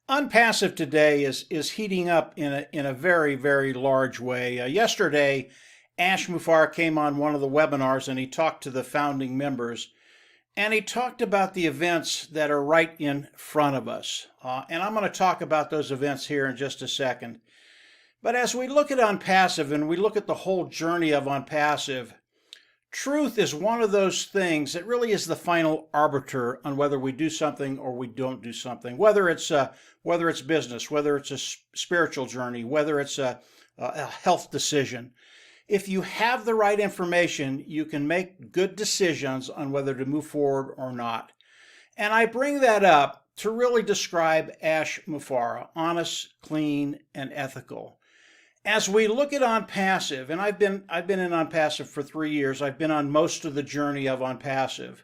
ONPASSIVE today is heating up in a very, very large way. Yesterday, Ash Mufareh came on one of the webinars and he talked to the founding members, and he talked about the events that are right in front of us. And I'm going to talk about those events here in just a second. But as we look at ONPASSIVE and we look at the whole journey of ONPASSIVE, truth is one of those things that really is the final arbiter on whether we do something or we don't do something. Whether it's business, whether it's a spiritual journey, whether it's a health decision. If you have the right information, you can make good decisions on whether to move forward or not. And I bring that up to really describe Ash Mufareh: honest, clean, and ethical. As we look at ONPASSIVE, and I've been in ONPASSIVE for 3 years. I've been on most of the journey of ONPASSIVE.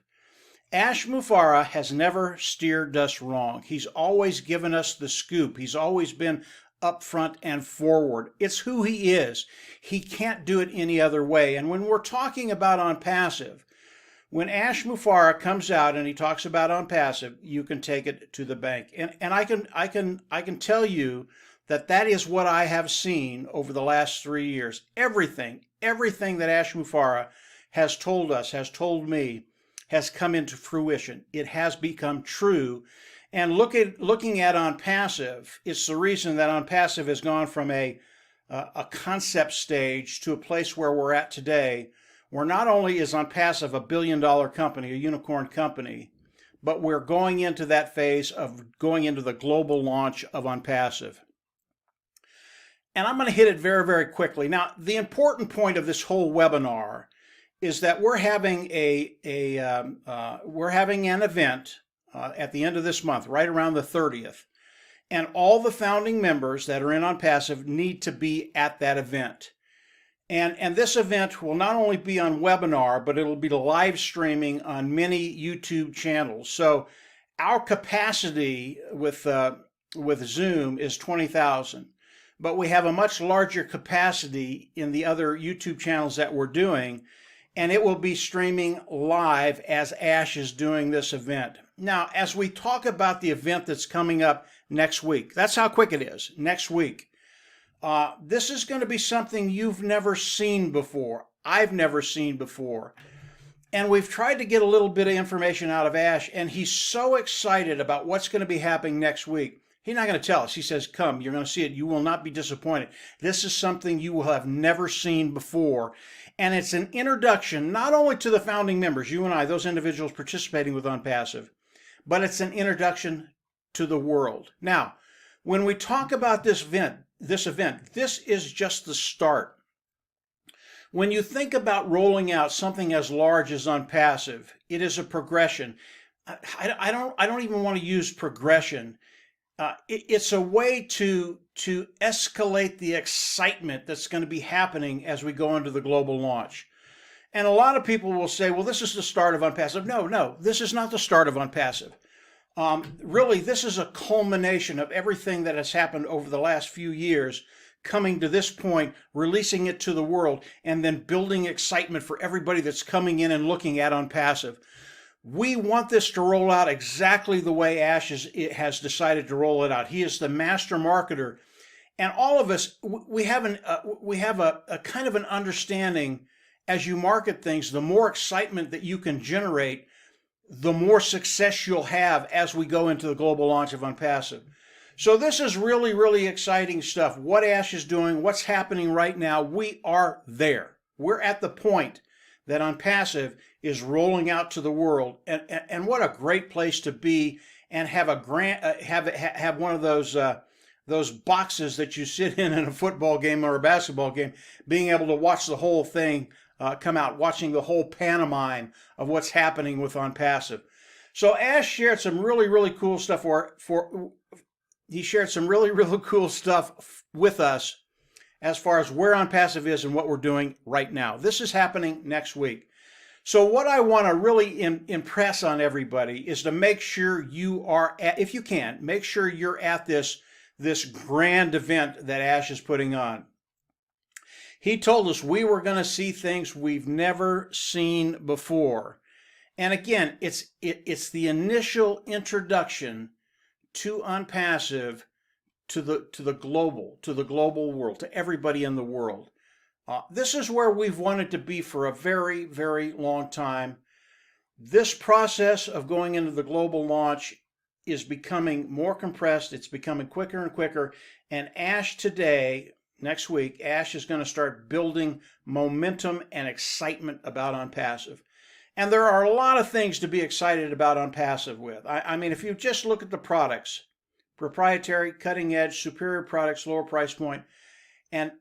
Ash Mufareh has never steered us wrong. He's always given us the scoop. He's always been upfront and forward. It's who he is. He can't do it any other way. And when we're talking about ONPASSIVE, when Ash Mufareh comes out and he talks about ONPASSIVE, you can take it to the bank. And I can tell you that is what I have seen over the last 3 years. Everything that Ash Mufareh has told us, has told me, has come into fruition. It has become true. And looking at ONPASSIVE, it's the reason that ONPASSIVE has gone from a concept stage to a place where we're at today, where not only is ONPASSIVE a billion-dollar company, a unicorn company, but we're going into that phase of going into the global launch of ONPASSIVE. And I'm going to hit it very, very quickly. Now, the important point of this whole webinar is that we're having an event at the end of this month, right around the 30th. And all the founding members that are in ONPASSIVE need to be at that event. And this event will not only be on webinar, but it'll be live streaming on many YouTube channels. So our capacity with Zoom is 20,000. But we have a much larger capacity in the other YouTube channels that we're doing, and it will be streaming live as Ash is doing this event. Now, as we talk about the event that's coming up next week, that's how quick it is, next week. This is going to be something you've never seen before. I've never seen before. And we've tried to get a little bit of information out of Ash, and he's so excited about what's going to be happening next week. He's not going to tell us. He says, come, you're going to see it. You will not be disappointed. This is something you will have never seen before. And it's an introduction not only to the founding members, you and I, those individuals participating with ONPASSIVE, but it's an introduction to the world. Now, when we talk about this event, this is just the start. When you think about rolling out something as large as ONPASSIVE, it is a progression. I don't even want to use progression. It's a way to escalate the excitement that's going to be happening as we go into the global launch. And a lot of people will say, well, this is the start of ONPASSIVE. No, this is not the start of ONPASSIVE. Really, this is a culmination of everything that has happened over the last few years, coming to this point, releasing it to the world, and then building excitement for everybody that's coming in and looking at ONPASSIVE. We want this to roll out exactly the way Ash has decided to roll it out. He is the master marketer. And all of us, we have a kind of an understanding as you market things, the more excitement that you can generate, the more success you'll have as we go into the global launch of ONPASSIVE. So this is really, really exciting stuff. What Ash is doing, what's happening right now, we are there. We're at the point that ONPASSIVE is rolling out to the world, and what a great place to be and have have one of those boxes that you sit in a football game or a basketball game, being able to watch the whole thing come out, watching the whole pantomime of what's happening with ONPASSIVE. So Ash shared some really, really cool stuff he shared some really, really cool stuff with us as far as where ONPASSIVE is and what we're doing right now. This is happening next week. So what I want to really impress on everybody is to make sure you are if you can, make sure you're at this grand event that Ash is putting on. He told us we were going to see things we've never seen before. And again, it's the initial introduction to ONPASSIVE to the global world, to everybody in the world. This is where we've wanted to be for a very, very long time. This process of going into the global launch is becoming more compressed. It's becoming quicker and quicker. And Ash today, next week, Ash is going to start building momentum and excitement about ONPASSIVE. And there are a lot of things to be excited about ONPASSIVE with. I mean, if you just look at the products, proprietary, cutting edge, superior products, lower price point, and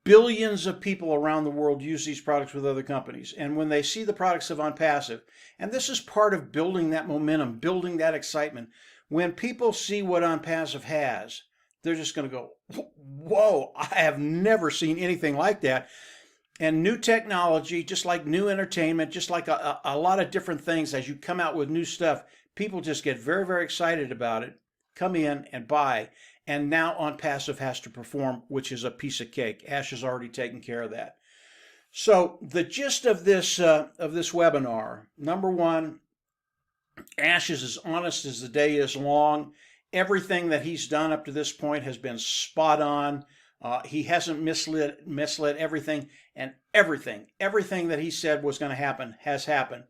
billions of people around the world use these products with other companies. And when they see the products of ONPASSIVE, and this is part of building that momentum, building that excitement, when people see what ONPASSIVE has, they're just going to go, whoa, I have never seen anything like that. And new technology, just like new entertainment, just like a lot of different things, as you come out with new stuff, people just get very, very excited about it, come in and buy. And now ONPASSIVE has to perform, which is a piece of cake. Ash has already taken care of that. So the gist of this webinar, number one, Ash is as honest as the day is long. Everything that he's done up to this point has been spot on. He hasn't misled everything, and everything that he said was going to happen has happened.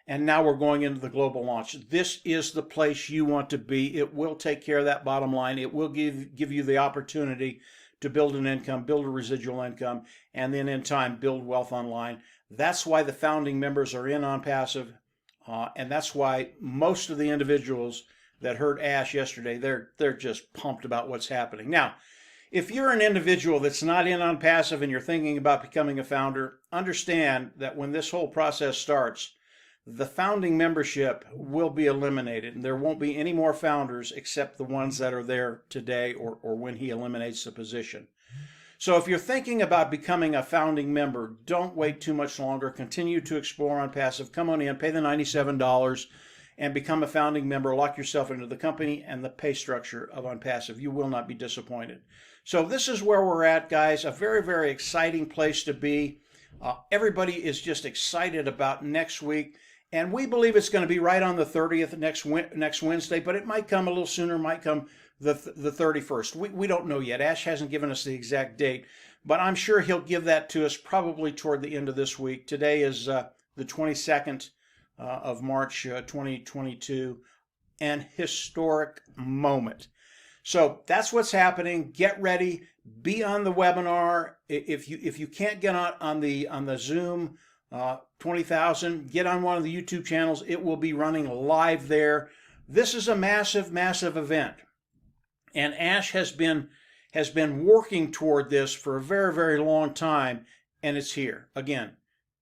And now we're going into the global launch. This is the place you want to be. It will take care of that bottom line. It will give you the opportunity to build an income, build a residual income, and then in time build wealth online. That's why the founding members are in ONPASSIVE, and that's why most of the individuals that heard Ash yesterday, they're just pumped about what's happening. Now, if you're an individual that's not in ONPASSIVE and you're thinking about becoming a founder, understand that when this whole process starts, the founding membership will be eliminated, and there won't be any more founders except the ones that are there today or when he eliminates the position. So if you're thinking about becoming a founding member, don't wait too much longer. Continue to explore ONPASSIVE. Come on in, pay the $97 and become a founding member. Lock yourself into the company and the pay structure of ONPASSIVE. You will not be disappointed. So this is where we're at, guys. A very, very exciting place to be. Everybody is just excited about next week. And we believe it's going to be right on the 30th next Wednesday, but it might come a little sooner, might come the 31st. We don't know yet. Ash hasn't given us the exact date, but I'm sure he'll give that to us probably toward the end of this week. Today is the 22nd of March 2022, an historic moment. So that's what's happening. Get ready. Be on the webinar. If you can't get on the Zoom 20,000, get on one of the YouTube channels. It will be running live there. This is a massive, massive event, and Ash has been working toward this for a very, very long time, and it's here. Again,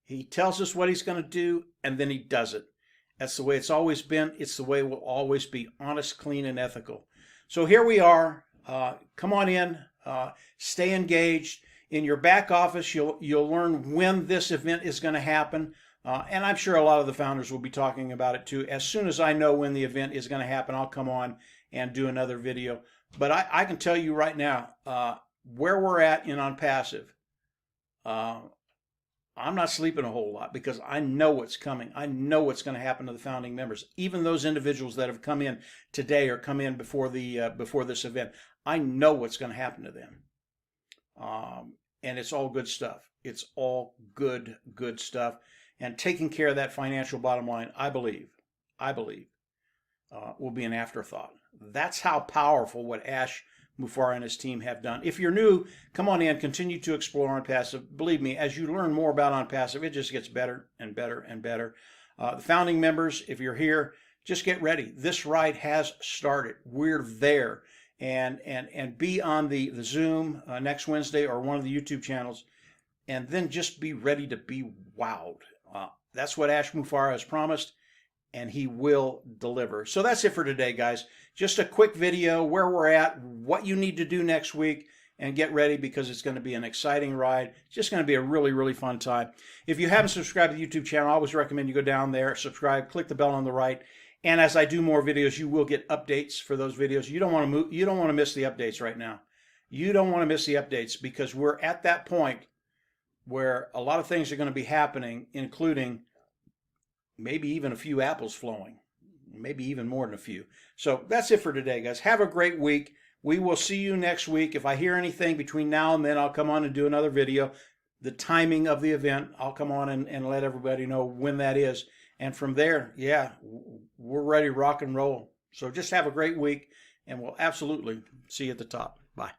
he tells us what he's going to do, and then he does it. That's the way it's always been. It's the way it will always be: honest, clean, and ethical. So here we are. Come on in. Stay engaged. In your back office, you'll learn when this event is going to happen. And I'm sure a lot of the founders will be talking about it too. As soon as I know when the event is going to happen, I'll come on and do another video. But I can tell you right now, where we're at in ONPASSIVE, I'm not sleeping a whole lot because I know what's coming. I know what's going to happen to the founding members. Even those individuals that have come in today or come in before this event, I know what's going to happen to them. And it's all good stuff. It's all good stuff. And taking care of that financial bottom line, I believe, will be an afterthought. That's how powerful what Ash Mufareh and his team have done. If you're new, come on in, continue to explore ONPASSIVE. Believe me, as you learn more about ONPASSIVE, it just gets better and better and better. The founding members, if you're here, just get ready. This ride has started. We're there. And be on the Zoom next Wednesday or one of the YouTube channels, and then just be ready to be wowed. That's what Ash Mufareh has promised, and he will deliver. So that's it for today, guys. Just a quick video where we're at, what you need to do next week, and get ready because it's going to be an exciting ride. It's just going to be a really, really fun time. If you haven't subscribed to the YouTube channel, I always recommend you go down there, subscribe, click the bell on the right. And as I do more videos, you will get updates for those videos. You don't want to miss the updates right now. You don't want to miss the updates because we're at that point where a lot of things are going to be happening, including maybe even a few apples flowing. maybe even more than a few. So that's it for today, guys. Have a great week. We will see you next week. If I hear anything between now and then, I'll come on and do another video. The timing of the event, I'll come on and let everybody know when that is. And from there, yeah, we're ready to rock and roll. So just have a great week, and we'll absolutely see you at the top. Bye.